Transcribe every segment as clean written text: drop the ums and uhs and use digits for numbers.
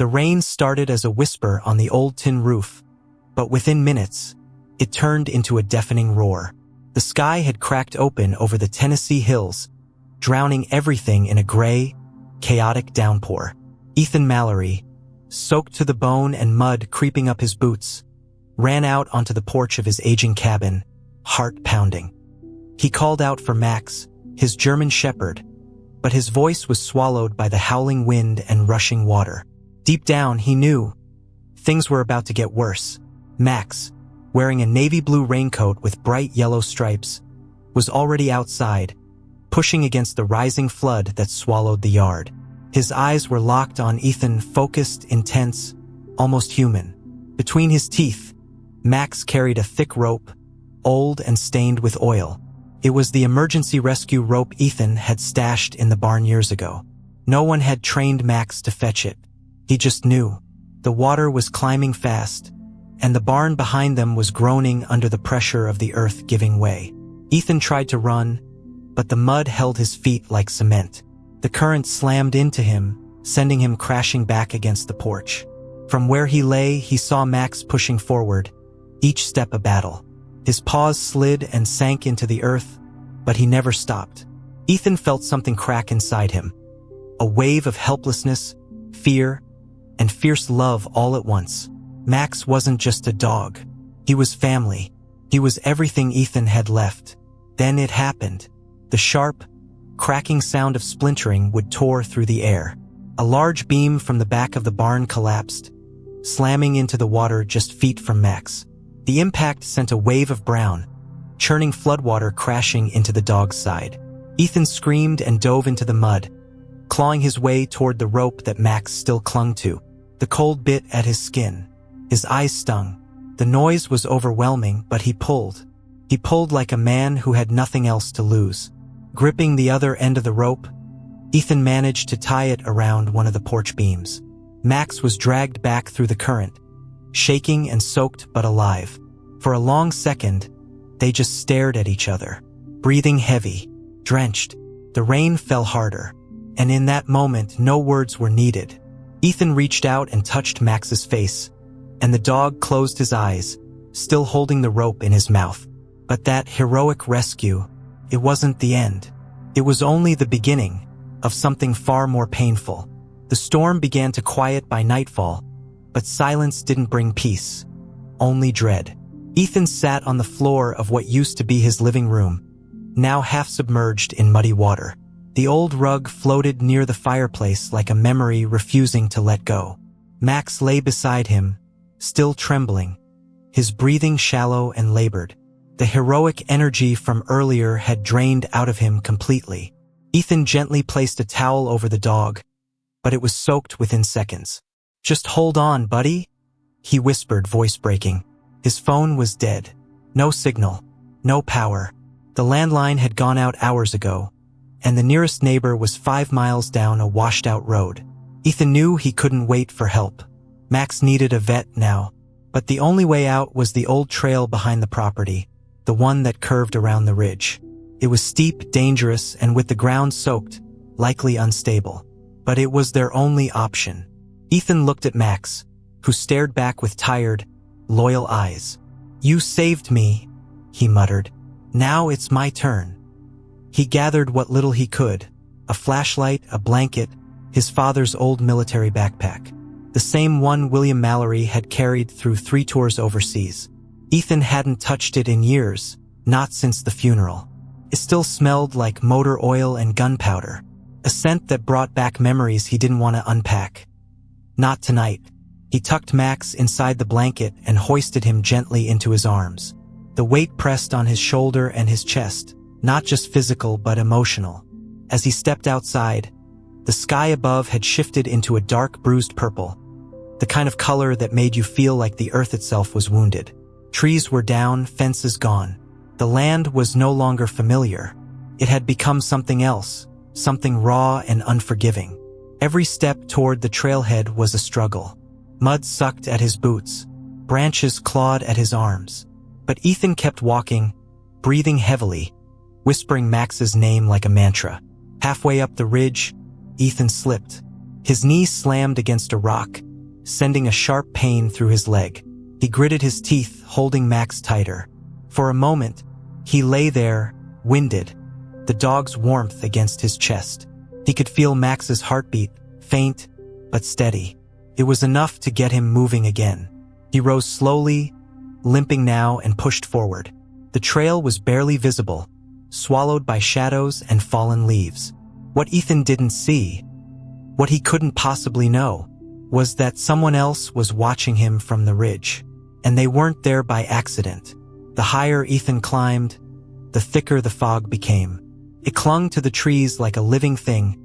The rain started as a whisper on the old tin roof, but within minutes, it turned into a deafening roar. The sky had cracked open over the Tennessee hills, drowning everything in a gray, chaotic downpour. Ethan Mallory, soaked to the bone and mud creeping up his boots, ran out onto the porch of his aging cabin, heart pounding. He called out for Max, his German shepherd, but his voice was swallowed by the howling wind and rushing water. Deep down, he knew things were about to get worse. Max, wearing a navy blue raincoat with bright yellow stripes, was already outside, pushing against the rising flood that swallowed the yard. His eyes were locked on Ethan, focused, intense, almost human. Between his teeth, Max carried a thick rope, old and stained with oil. It was the emergency rescue rope Ethan had stashed in the barn years ago. No one had trained Max to fetch it. He just knew. The water was climbing fast, and the barn behind them was groaning under the pressure of the earth giving way. Ethan tried to run, but the mud held his feet like cement. The current slammed into him, sending him crashing back against the porch. From where he lay, he saw Max pushing forward, each step a battle. His paws slid and sank into the earth, but he never stopped. Ethan felt something crack inside him. A wave of helplessness, fear, and fierce love all at once. Max wasn't just a dog. He was family. He was everything Ethan had left. Then it happened. The sharp, cracking sound of splintering would tore through the air. A large beam from the back of the barn collapsed, slamming into the water just feet from Max. The impact sent a wave of brown, churning floodwater crashing into the dog's side. Ethan screamed and dove into the mud, clawing his way toward the rope that Max still clung to. The cold bit at his skin. His eyes stung. The noise was overwhelming, but he pulled. He pulled like a man who had nothing else to lose. Gripping the other end of the rope, Ethan managed to tie it around one of the porch beams. Max was dragged back through the current, shaking and soaked but alive. For a long second, they just stared at each other, breathing heavy, drenched. The rain fell harder, and in that moment no words were needed. Ethan reached out and touched Max's face, and the dog closed his eyes, still holding the rope in his mouth. But that heroic rescue, it wasn't the end. It was only the beginning of something far more painful. The storm began to quiet by nightfall, but silence didn't bring peace, only dread. Ethan sat on the floor of what used to be his living room, now half submerged in muddy water. The old rug floated near the fireplace like a memory refusing to let go. Max lay beside him, still trembling, his breathing shallow and labored. The heroic energy from earlier had drained out of him completely. Ethan gently placed a towel over the dog, but it was soaked within seconds. "Just hold on, buddy," he whispered, voice breaking. His phone was dead. No signal, no power. The landline had gone out hours ago, and the nearest neighbor was 5 miles down a washed-out road. Ethan knew he couldn't wait for help. Max needed a vet now, but the only way out was the old trail behind the property, the one that curved around the ridge. It was steep, dangerous, and with the ground soaked, likely unstable. But it was their only option. Ethan looked at Max, who stared back with tired, loyal eyes. "You saved me," he muttered. "Now it's my turn." He gathered what little he could, a flashlight, a blanket, his father's old military backpack, the same one William Mallory had carried through 3 tours overseas. Ethan hadn't touched it in years, not since the funeral. It still smelled like motor oil and gunpowder, a scent that brought back memories he didn't want to unpack. Not tonight. He tucked Max inside the blanket and hoisted him gently into his arms. The weight pressed on his shoulder and his chest, not just physical but emotional. As he stepped outside, the sky above had shifted into a dark, bruised purple, the kind of color that made you feel like the earth itself was wounded. Trees were down, fences gone. The land was no longer familiar. It had become something else, something raw and unforgiving. Every step toward the trailhead was a struggle. Mud sucked at his boots, branches clawed at his arms. But Ethan kept walking, breathing heavily, whispering Max's name like a mantra. Halfway up the ridge, Ethan slipped. His knee slammed against a rock, sending a sharp pain through his leg. He gritted his teeth, holding Max tighter. For a moment, he lay there, winded, the dog's warmth against his chest. He could feel Max's heartbeat, faint but steady. It was enough to get him moving again. He rose slowly, limping now, and pushed forward. The trail was barely visible, swallowed by shadows and fallen leaves. What Ethan didn't see, what he couldn't possibly know, was that someone else was watching him from the ridge. And they weren't there by accident. The higher Ethan climbed, the thicker the fog became. It clung to the trees like a living thing,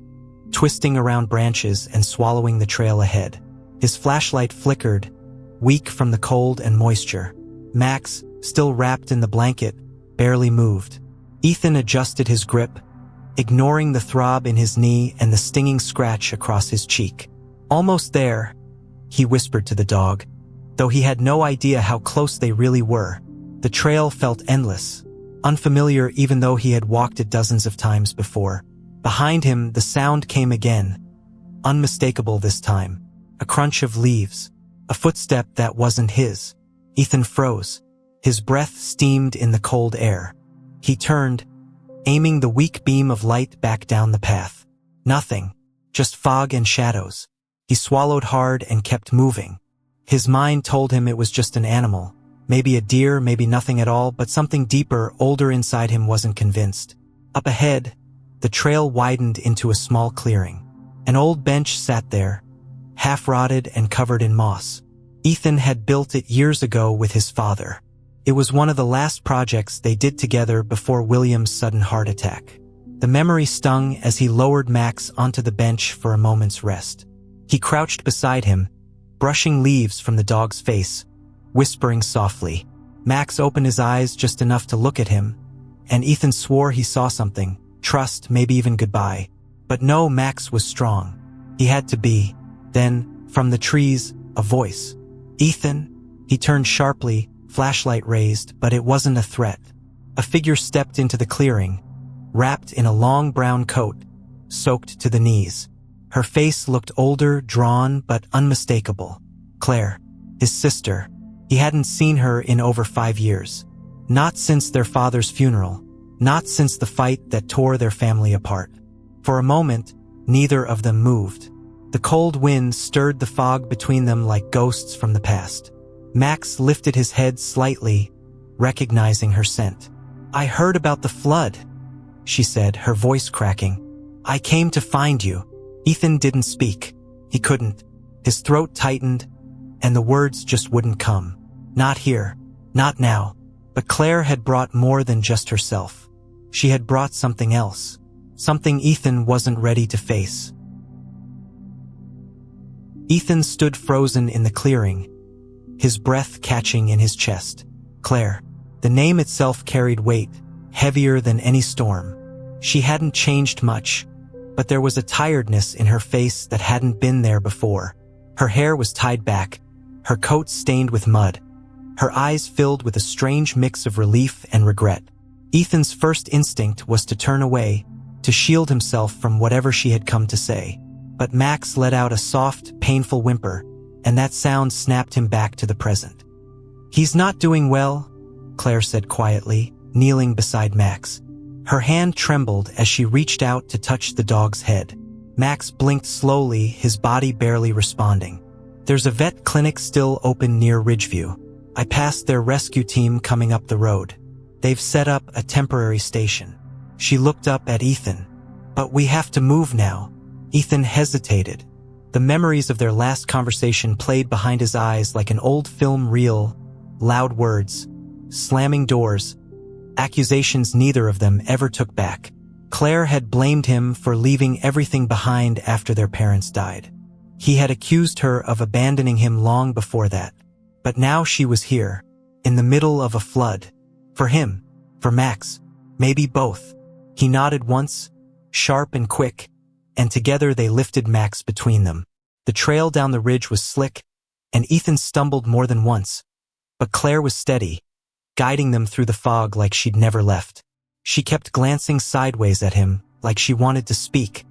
twisting around branches and swallowing the trail ahead. His flashlight flickered, weak from the cold and moisture. Max, still wrapped in the blanket, barely moved. Ethan adjusted his grip, ignoring the throb in his knee and the stinging scratch across his cheek. "Almost there," he whispered to the dog, though he had no idea how close they really were. The trail felt endless, unfamiliar even though he had walked it dozens of times before. Behind him, the sound came again, unmistakable this time. A crunch of leaves, a footstep that wasn't his. Ethan froze. His breath steamed in the cold air. He turned, aiming the weak beam of light back down the path. Nothing, just fog and shadows. He swallowed hard and kept moving. His mind told him it was just an animal, maybe a deer, maybe nothing at all, but something deeper, older inside him wasn't convinced. Up ahead, the trail widened into a small clearing. An old bench sat there, half-rotted and covered in moss. Ethan had built it years ago with his father. It was one of the last projects they did together before William's sudden heart attack. The memory stung as he lowered Max onto the bench for a moment's rest. He crouched beside him, brushing leaves from the dog's face, whispering softly. Max opened his eyes just enough to look at him, and Ethan swore he saw something, trust, maybe even goodbye. But no, Max was strong. He had to be. Then, from the trees, a voice. "Ethan?" He turned sharply, flashlight raised, but it wasn't a threat. A figure stepped into the clearing, wrapped in a long brown coat, soaked to the knees. Her face looked older, drawn, but unmistakable. Claire, his sister. He hadn't seen her in over 5 years. Not since their father's funeral. Not since the fight that tore their family apart. For a moment, neither of them moved. The cold wind stirred the fog between them like ghosts from the past. Max lifted his head slightly, recognizing her scent. "I heard about the flood," she said, her voice cracking. "I came to find you." Ethan didn't speak. He couldn't. His throat tightened, and the words just wouldn't come. Not here. Not now. But Claire had brought more than just herself. She had brought something else. Something Ethan wasn't ready to face. Ethan stood frozen in the clearing, his breath catching in his chest. Claire. The name itself carried weight, heavier than any storm. She hadn't changed much, but there was a tiredness in her face that hadn't been there before. Her hair was tied back, her coat stained with mud, her eyes filled with a strange mix of relief and regret. Ethan's first instinct was to turn away, to shield himself from whatever she had come to say. But Max let out a soft, painful whimper, and that sound snapped him back to the present. "He's not doing well," Claire said quietly, kneeling beside Max. Her hand trembled as she reached out to touch the dog's head. Max blinked slowly, his body barely responding. "There's a vet clinic still open near Ridgeview. I passed their rescue team coming up the road. They've set up a temporary station." She looked up at Ethan. "But we have to move now." Ethan hesitated. The memories of their last conversation played behind his eyes like an old film reel. Loud words, slamming doors, accusations neither of them ever took back. Claire had blamed him for leaving everything behind after their parents died. He had accused her of abandoning him long before that. But now she was here, in the middle of a flood. For him, for Max, maybe both. He nodded once, sharp and quick, and together they lifted Max between them. The trail down the ridge was slick, and Ethan stumbled more than once. But Claire was steady, guiding them through the fog like she'd never left. She kept glancing sideways at him, like she wanted to speak.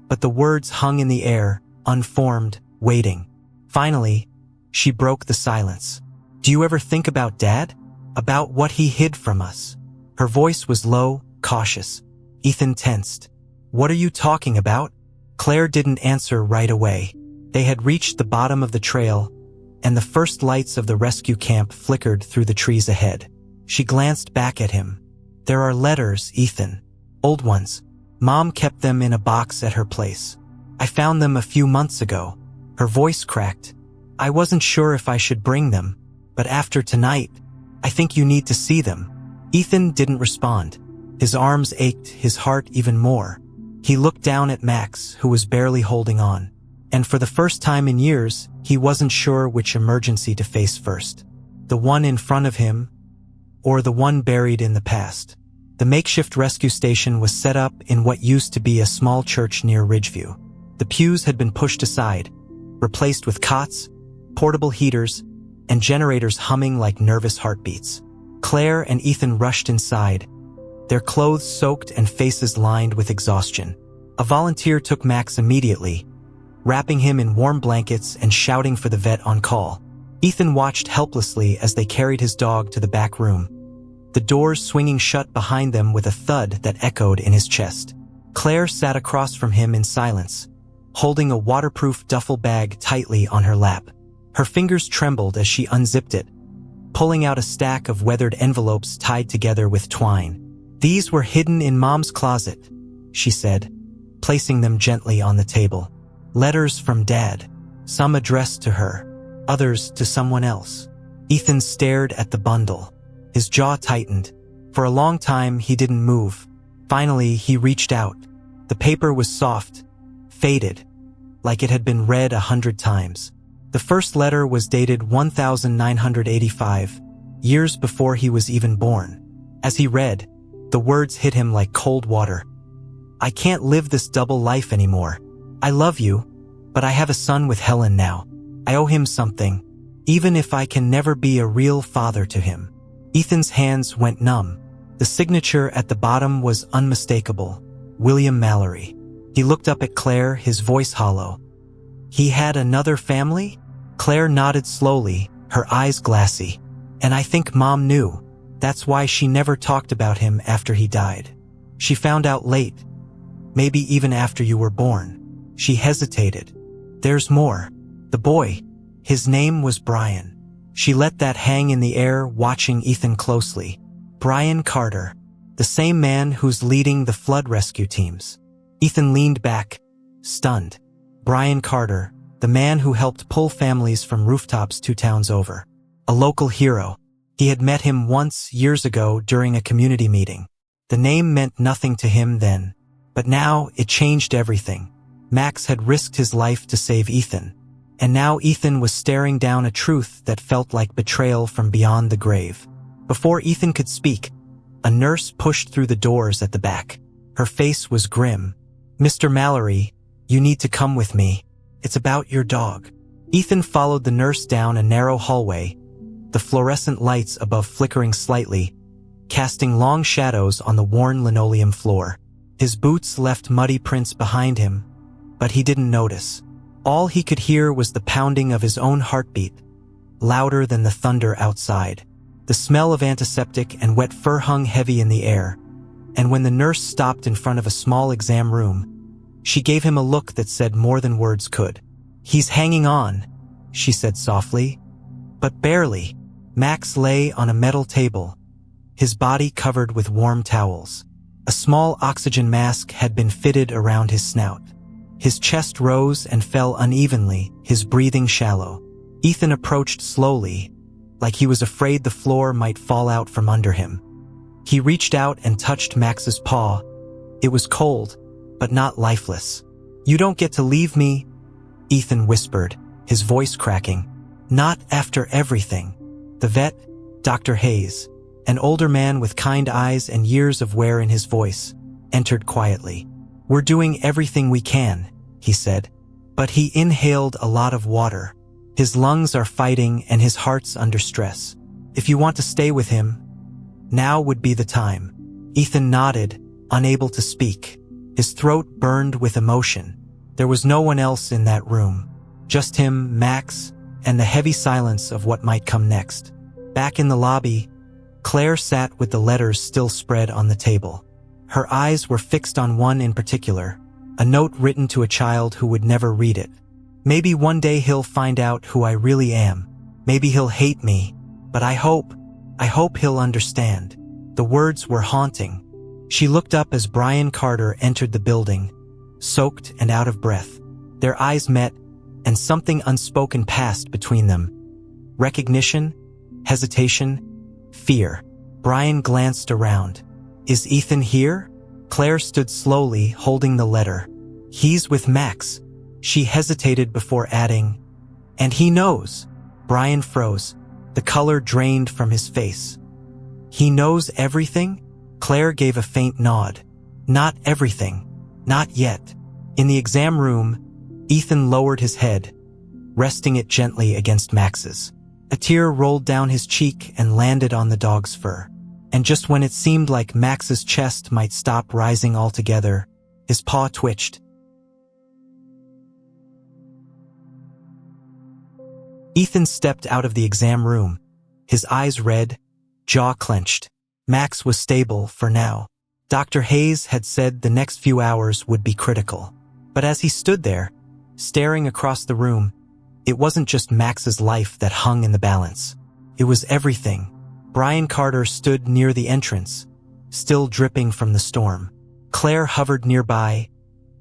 But the words hung in the air, unformed, waiting. Finally, she broke the silence. "Do you ever think about Dad? About what he hid from us?" Her voice was low, cautious. Ethan tensed. "What are you talking about?" Claire didn't answer right away. They had reached the bottom of the trail, and the first lights of the rescue camp flickered through the trees ahead. She glanced back at him. "There are letters, Ethan. Old ones. Mom kept them in a box at her place. I found them a few months ago." Her voice cracked. "I wasn't sure if I should bring them, but after tonight, I think you need to see them." Ethan didn't respond. His arms ached, his heart even more. He looked down at Max, who was barely holding on. And for the first time in years, he wasn't sure which emergency to face first. The one in front of him, or the one buried in the past. The makeshift rescue station was set up in what used to be a small church near Ridgeview. The pews had been pushed aside, replaced with cots, portable heaters, and generators humming like nervous heartbeats. Claire and Ethan rushed inside, their clothes soaked and faces lined with exhaustion. A volunteer took Max immediately, wrapping him in warm blankets and shouting for the vet on call. Ethan watched helplessly as they carried his dog to the back room, the doors swinging shut behind them with a thud that echoed in his chest. Claire sat across from him in silence, holding a waterproof duffel bag tightly on her lap. Her fingers trembled as she unzipped it, pulling out a stack of weathered envelopes tied together with twine. "These were hidden in Mom's closet," she said, placing them gently on the table. "Letters from Dad, some addressed to her, others to someone else." Ethan stared at the bundle. His jaw tightened. For a long time, he didn't move. Finally, he reached out. The paper was soft, faded, like it had been read 100 times. The first letter was dated 1985, years before he was even born. As he read, the words hit him like cold water. "I can't live this double life anymore. I love you, but I have a son with Helen now. I owe him something, even if I can never be a real father to him." Ethan's hands went numb. The signature at the bottom was unmistakable. William Mallory. He looked up at Claire, his voice hollow. "He had another family?" Claire nodded slowly, her eyes glassy. "And I think Mom knew. That's why she never talked about him after he died. She found out late, maybe even after you were born." She hesitated. "There's more. The boy, his name was Brian." She let that hang in the air, watching Ethan closely. Brian Carter, the same man who's leading the flood rescue teams. Ethan leaned back, stunned. Brian Carter, the man who helped pull families from rooftops 2 towns over. A local hero. He had met him once years ago during a community meeting. The name meant nothing to him then, but now it changed everything. Max had risked his life to save Ethan, and now Ethan was staring down a truth that felt like betrayal from beyond the grave. Before Ethan could speak, a nurse pushed through the doors at the back. Her face was grim. "Mr. Mallory, you need to come with me. It's about your dog." Ethan followed the nurse down a narrow hallway, the fluorescent lights above flickering slightly, casting long shadows on the worn linoleum floor. His boots left muddy prints behind him, but he didn't notice. All he could hear was the pounding of his own heartbeat, louder than the thunder outside. The smell of antiseptic and wet fur hung heavy in the air, and when the nurse stopped in front of a small exam room, she gave him a look that said more than words could. "He's hanging on," she said softly, but barely. Max lay on a metal table, his body covered with warm towels. A small oxygen mask had been fitted around his snout. His chest rose and fell unevenly, his breathing shallow. Ethan approached slowly, like he was afraid the floor might fall out from under him. He reached out and touched Max's paw. It was cold, but not lifeless. "You don't get to leave me," Ethan whispered, his voice cracking. "Not after everything." The vet, Dr. Hayes, an older man with kind eyes and years of wear in his voice, entered quietly. "We're doing everything we can," he said, but he inhaled a lot of water. "His lungs are fighting and his heart's under stress. If you want to stay with him, now would be the time." Ethan nodded, unable to speak. His throat burned with emotion. There was no one else in that room. Just him, Max, and the heavy silence of what might come next. Back in the lobby, Claire sat with the letters still spread on the table. Her eyes were fixed on one in particular, a note written to a child who would never read it. Maybe one day he'll find out who I really am. Maybe he'll hate me, but I hope he'll understand. The words were haunting. She looked up as Brian Carter entered the building, soaked and out of breath. Their eyes met, and something unspoken passed between them. Recognition, hesitation, fear. Brian glanced around. Is Ethan here? Claire stood slowly, holding the letter. He's with Max. She hesitated before adding, and he knows. Brian froze. The color drained from his face. He knows everything? Claire gave a faint nod. Not everything. Not yet. In the exam room, Ethan lowered his head, resting it gently against Max's. A tear rolled down his cheek and landed on the dog's fur. And just when it seemed like Max's chest might stop rising altogether, his paw twitched. Ethan stepped out of the exam room, his eyes red, jaw clenched. Max was stable for now. Dr. Hayes had said the next few hours would be critical. But as he stood there, staring across the room, it wasn't just Max's life that hung in the balance. It was everything. Brian Carter stood near the entrance, still dripping from the storm. Claire hovered nearby,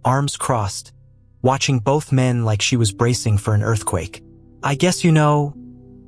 arms crossed, watching both men like she was bracing for an earthquake. I guess you know,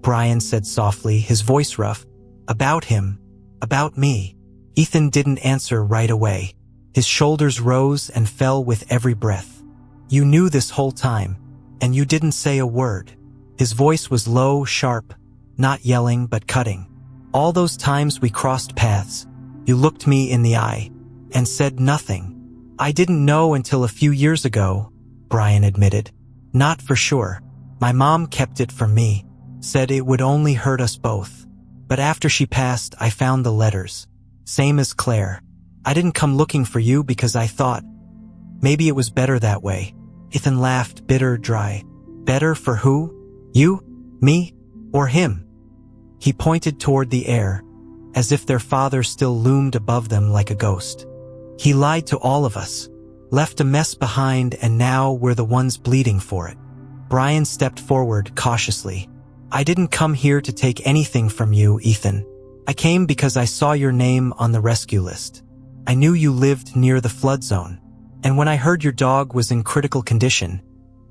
Brian said softly, his voice rough. About him, about me. Ethan didn't answer right away. His shoulders rose and fell with every breath. You knew this whole time, and you didn't say a word. His voice was low, sharp, not yelling but cutting. All those times we crossed paths, you looked me in the eye and said nothing. I didn't know until a few years ago, Brian admitted. Not for sure. My mom kept it from me, said it would only hurt us both. But after she passed, I found the letters. Same as Claire. I didn't come looking for you because I thought maybe it was better that way. Ethan laughed, bitter, dry. Better for who? You? Me? Or him? He pointed toward the air, as if their father still loomed above them like a ghost. He lied to all of us, left a mess behind, and now we're the ones bleeding for it. Brian stepped forward cautiously. I didn't come here to take anything from you, Ethan. I came because I saw your name on the rescue list. I knew you lived near the flood zone. And when I heard your dog was in critical condition,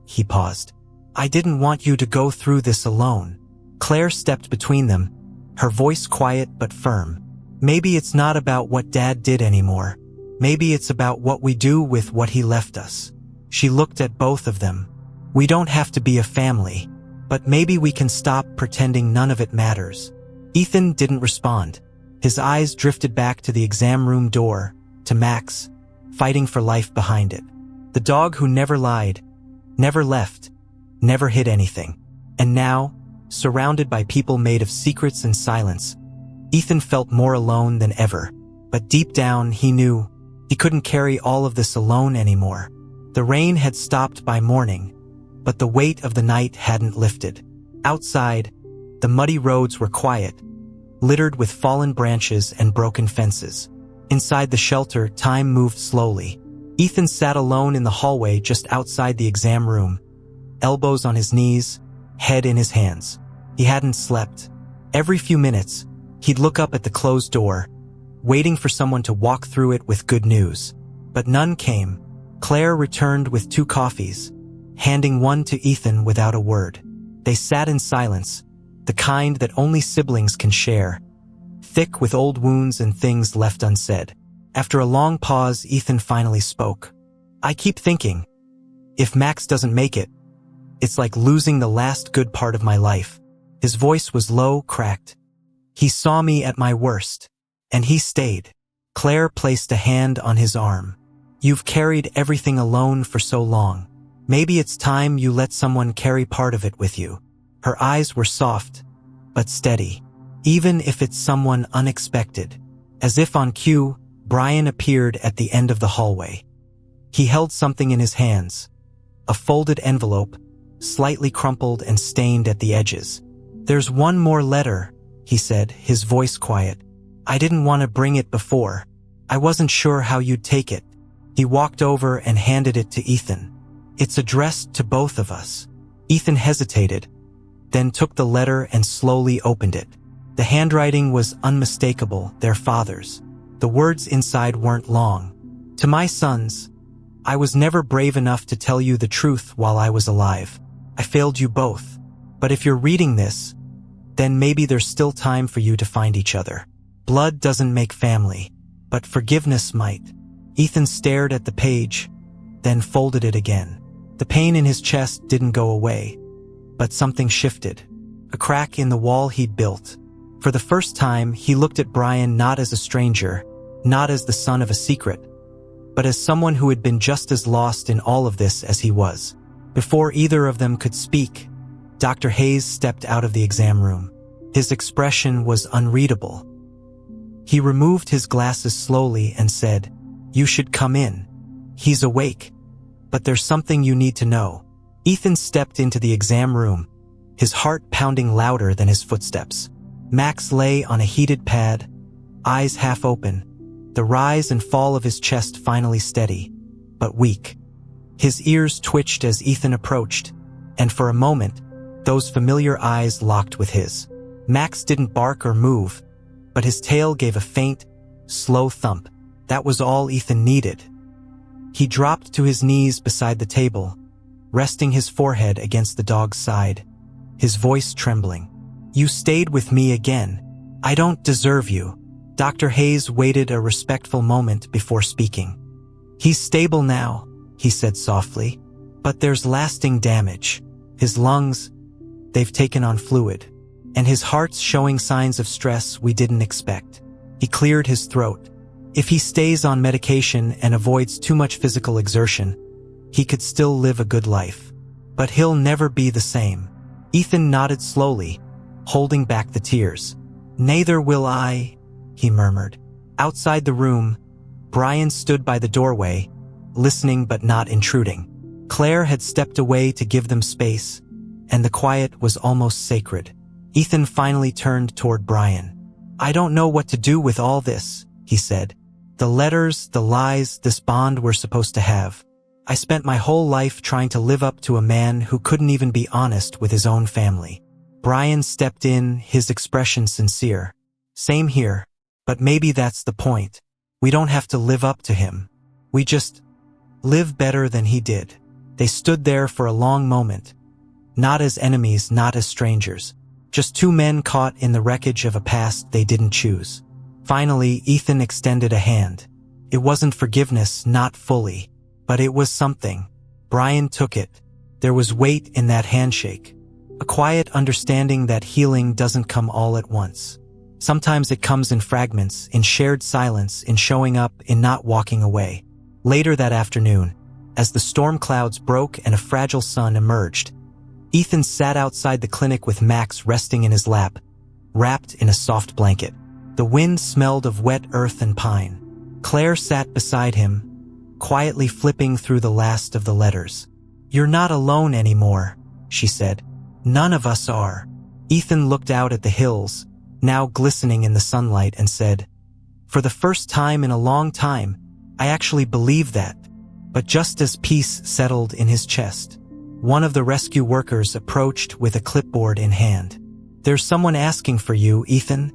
he paused. I didn't want you to go through this alone. Claire stepped between them, her voice quiet but firm. Maybe it's not about what Dad did anymore. Maybe it's about what we do with what he left us. She looked at both of them. We don't have to be a family, but maybe we can stop pretending none of it matters. Ethan didn't respond. His eyes drifted back to the exam room door, to Max, fighting for life behind it. The dog who never lied, never left, never hid anything. And now, surrounded by people made of secrets and silence, Ethan felt more alone than ever. But deep down, he knew he couldn't carry all of this alone anymore. The rain had stopped by morning, but the weight of the night hadn't lifted. Outside, the muddy roads were quiet, littered with fallen branches and broken fences. Inside the shelter, time moved slowly. Ethan sat alone in the hallway just outside the exam room, elbows on his knees, head in his hands. He hadn't slept. Every few minutes, he'd look up at the closed door, waiting for someone to walk through it with good news. But none came. Claire returned with 2 coffees, handing one to Ethan without a word. They sat in silence, the kind that only siblings can share, thick with old wounds and things left unsaid. After a long pause, Ethan finally spoke. I keep thinking, if Max doesn't make it, it's like losing the last good part of my life. His voice was low, cracked. He saw me at my worst, and he stayed. Claire placed a hand on his arm. You've carried everything alone for so long. Maybe it's time you let someone carry part of it with you. Her eyes were soft, but steady. Even if it's someone unexpected. As if on cue, Brian appeared at the end of the hallway. He held something in his hands, a folded envelope, slightly crumpled and stained at the edges. "There's one more letter," he said, his voice quiet. "I didn't want to bring it before. I wasn't sure how you'd take it." He walked over and handed it to Ethan. "It's addressed to both of us." Ethan hesitated, then took the letter and slowly opened it. The handwriting was unmistakable, their father's. The words inside weren't long. "To my sons, I was never brave enough to tell you the truth while I was alive. I failed you both. But if you're reading this, then maybe there's still time for you to find each other. Blood doesn't make family, but forgiveness might." Ethan stared at the page, then folded it again. The pain in his chest didn't go away, but something shifted. A crack in the wall he'd built. For the first time, he looked at Brian not as a stranger, not as the son of a secret, but as someone who had been just as lost in all of this as he was. Before either of them could speak, Dr. Hayes stepped out of the exam room. His expression was unreadable. He removed his glasses slowly and said, "You should come in. He's awake, but there's something you need to know." Ethan stepped into the exam room, his heart pounding louder than his footsteps. Max lay on a heated pad, eyes half open, the rise and fall of his chest finally steady, but weak. His ears twitched as Ethan approached, and for a moment, those familiar eyes locked with his. Max didn't bark or move, but his tail gave a faint, slow thump. That was all Ethan needed. He dropped to his knees beside the table, resting his forehead against the dog's side, his voice trembling. "You stayed with me again. I don't deserve you." Dr. Hayes waited a respectful moment before speaking. "He's stable now," he said softly, "but there's lasting damage. His lungs, they've taken on fluid, and his heart's showing signs of stress we didn't expect." He cleared his throat. If he stays on medication and avoids too much physical exertion, he could still live a good life. But he'll never be the same. Ethan nodded slowly, holding back the tears. "Neither will I," he murmured. Outside the room, Brian stood by the doorway, listening but not intruding. Claire had stepped away to give them space, and the quiet was almost sacred. Ethan finally turned toward Brian. "I don't know what to do with all this," he said. "The letters, the lies, this bond we're supposed to have. I spent my whole life trying to live up to a man who couldn't even be honest with his own family." Brian stepped in, his expression sincere. "Same here, but maybe that's the point. We don't have to live up to him. We just live better than he did." They stood there for a long moment, not as enemies, not as strangers, just two men caught in the wreckage of a past they didn't choose. Finally, Ethan extended a hand. It wasn't forgiveness, not fully, but it was something. Brian took it. There was weight in that handshake. A quiet understanding that healing doesn't come all at once. Sometimes it comes in fragments, in shared silence, in showing up, in not walking away. Later that afternoon, as the storm clouds broke and a fragile sun emerged, Ethan sat outside the clinic with Max resting in his lap, wrapped in a soft blanket. The wind smelled of wet earth and pine. Claire sat beside him, quietly flipping through the last of the letters. "You're not alone anymore," she said. "None of us are." Ethan looked out at the hills, now glistening in the sunlight, and said, "For the first time in a long time, I actually believe that." But just as peace settled in his chest, one of the rescue workers approached with a clipboard in hand. "There's someone asking for you, Ethan.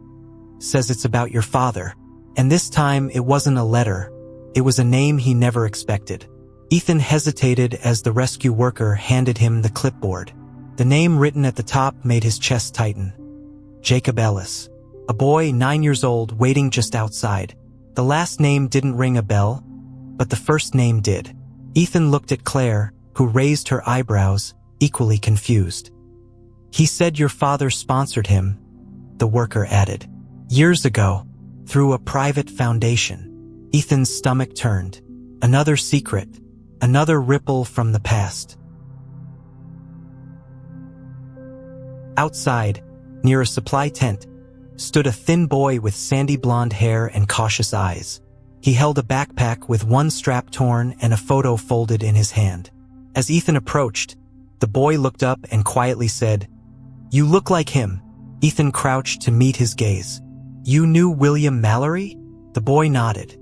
Says it's about your father." And this time it wasn't a letter. It was a name he never expected. Ethan hesitated as the rescue worker handed him the clipboard. The name written at the top made his chest tighten. Jacob Ellis. A boy 9 years old waiting just outside. The last name didn't ring a bell, but the first name did. Ethan looked at Claire, who raised her eyebrows, equally confused. "He said your father sponsored him," the worker added. "Years ago, through a private foundation." Ethan's stomach turned. Another secret, another ripple from the past. Outside, near a supply tent, stood a thin boy with sandy blonde hair and cautious eyes. He held a backpack with one strap torn and a photo folded in his hand. As Ethan approached, The boy looked up and quietly said, "You look like him." Ethan crouched to meet his gaze. "You knew William Mallory?" The boy nodded.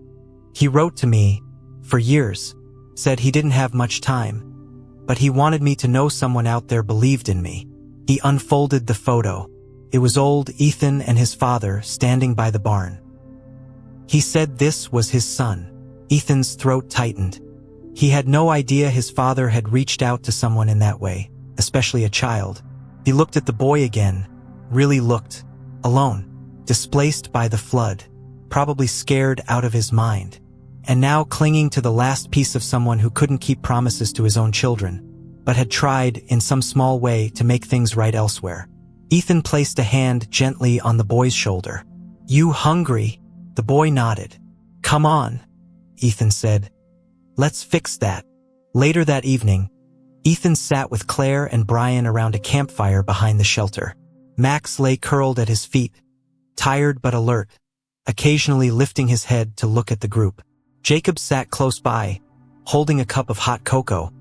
"He wrote to me for years, said he didn't have much time, but he wanted me to know someone out there believed in me." He unfolded the photo. It was old Ethan and his father standing by the barn. He said this was his son. Ethan's throat tightened. He had no idea his father had reached out to someone in that way, especially a child. He looked at the boy again, really looked, alone, displaced by the flood, probably scared out of his mind, and now clinging to the last piece of someone who couldn't keep promises to his own children, but had tried in some small way to make things right elsewhere. Ethan placed a hand gently on the boy's shoulder. "You hungry?" The boy nodded. "Come on," Ethan said. "Let's fix that." Later that evening, Ethan sat with Claire and Brian around a campfire behind the shelter. Max lay curled at his feet, tired but alert, occasionally lifting his head to look at the group. Jacob sat close by, holding a cup of hot cocoa,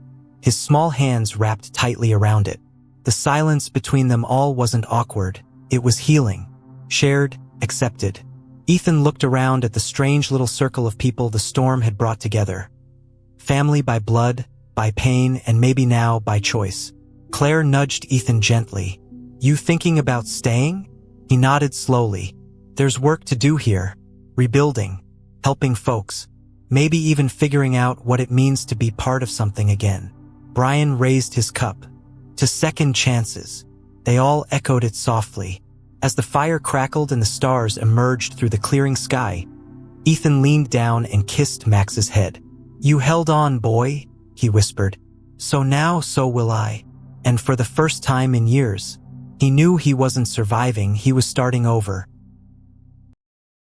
his small hands wrapped tightly around it. The silence between them all wasn't awkward, it was healing, shared, accepted. Ethan looked around at the strange little circle of people the storm had brought together. Family by blood, by pain, and maybe now by choice. Claire nudged Ethan gently. "You thinking about staying?" He nodded slowly. "There's work to do here. Rebuilding, helping folks, maybe even figuring out what it means to be part of something again." Brian raised his cup. "To second chances." They all echoed it softly. As the fire crackled and the stars emerged through the clearing sky, Ethan leaned down and kissed Max's head. "You held on, boy," he whispered. "So now so will I." And for the first time in years, he knew he wasn't surviving, he was starting over,